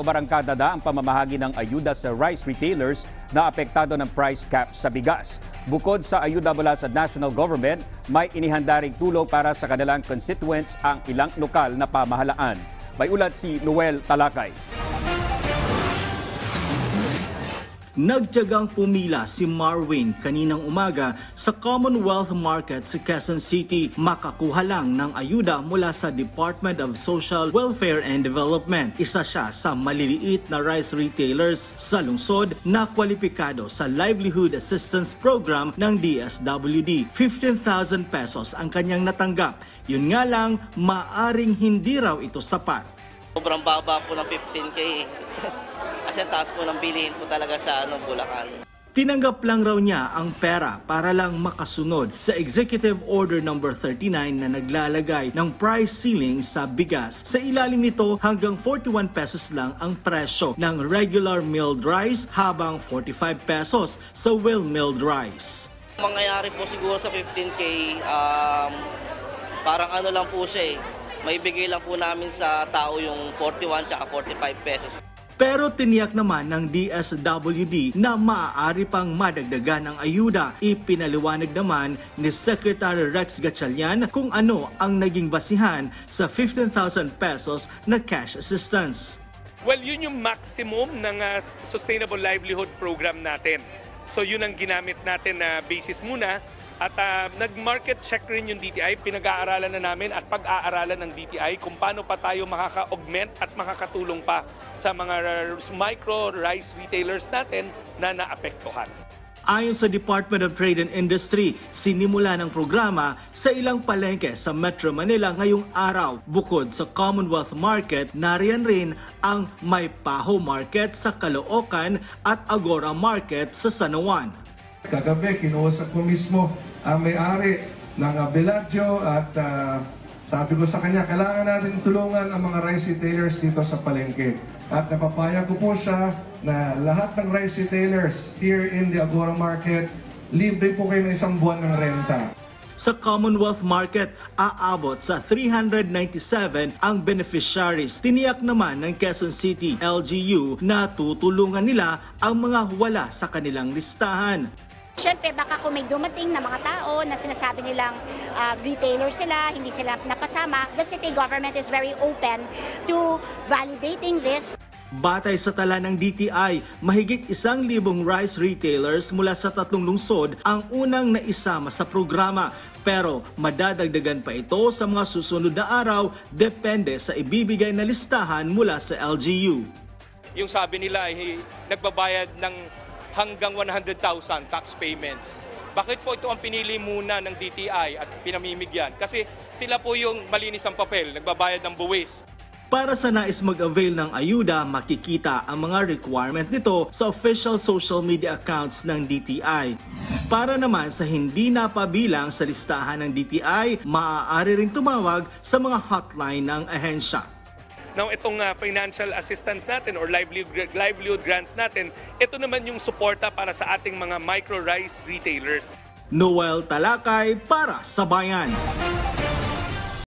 o barangkada na ang pamamahagi ng ayuda sa rice retailers na apektado ng price cap sa bigas. Bukod sa ayuda mula sa national government, may inihanda ring tulong para sa kanilang constituents ang ilang lokal na pamahalaan. May ulat si Noel Talakay. Nagtiyagang pumila si Marwin kaninang umaga sa Commonwealth Market sa Quezon City. Makakuha lang ng ayuda mula sa Department of Social Welfare and Development. Isa siya sa maliliit na rice retailers sa lungsod na kwalipikado sa Livelihood Assistance Program ng DSWD. 15,000 pesos ang kanyang natanggap. Yun nga lang, maaring hindi raw ito sapat. Sobrang baba po ng 15K. Kasi taas po ng bilihin po talaga sa Bulacan. Tinanggap lang raw niya ang pera para lang makasunod sa Executive Order No. 39 na naglalagay ng price ceiling sa bigas. Sa ilalim nito, hanggang 41 pesos lang ang presyo ng regular milled rice habang 45 pesos sa well-milled rice. Mangyayari po siguro sa 15K, parang lang po siya eh. Maibigay lang po namin sa tao yung 41 tsaka 45 pesos. Pero tiniyak naman ng DSWD na maaari pang madagdagan ang ayuda. Ipinaliwanag naman ni Secretary Rex Gatchalian kung ano ang naging basihan sa 15,000 pesos na cash assistance. Well, yun yung maximum ng Sustainable Livelihood Program natin. So yun ang ginamit natin na basis muna. At nag-market check rin yung DTI, pinag-aaralan na namin at pag-aaralan ng DTI kung paano pa tayo makaka-augment at makakatulong pa sa mga micro rice retailers natin na naapektuhan. Ayon sa Department of Trade and Industry, sinimula ng programa sa ilang palengke sa Metro Manila ngayong araw. Bukod sa Commonwealth Market, nariyan rin ang May Paho Market sa Caloocan at Agora Market sa San Juan. Kagabi, kinuusap ko mismo ang may-ari ng Bellagio at sabi ko sa kanya, kailangan natin tulungan ang mga rice retailers dito sa palengke. At napapaya ko po siya na lahat ng rice retailers here in the Agora Market, libre po kayo ng 1 buwan ng renta. Sa Commonwealth Market, aabot sa 397 ang beneficiaries. Tiniyak naman ng Quezon City LGU na tutulungan nila ang mga wala sa kanilang listahan. Siyempre, baka kung may dumating na mga tao na sinasabi nilang retailer sila, hindi sila napasama, the city government is very open to validating this. Batay sa tala ng DTI, mahigit 1,000 rice retailers mula sa 3 lungsod ang unang naisama sa programa. Pero madadagdagan pa ito sa mga susunod na araw, depende sa ibibigay na listahan mula sa LGU. Yung sabi nila ay nagbabayad ng hanggang 100,000 tax payments. Bakit po ito ang pinili muna ng DTI at pinamimigyan? Kasi sila po yung malinis ang papel, nagbabayad ng buwis. Para sa nais mag-avail ng ayuda, makikita ang mga requirement nito sa official social media accounts ng DTI. Para naman sa hindi napabilang sa listahan ng DTI, maaari ring tumawag sa mga hotline ng ahensya. Now, itong financial assistance natin or livelihood grants natin, ito naman yung suporta para sa ating mga micro rice retailers. Noel Talakay para sa Bayan.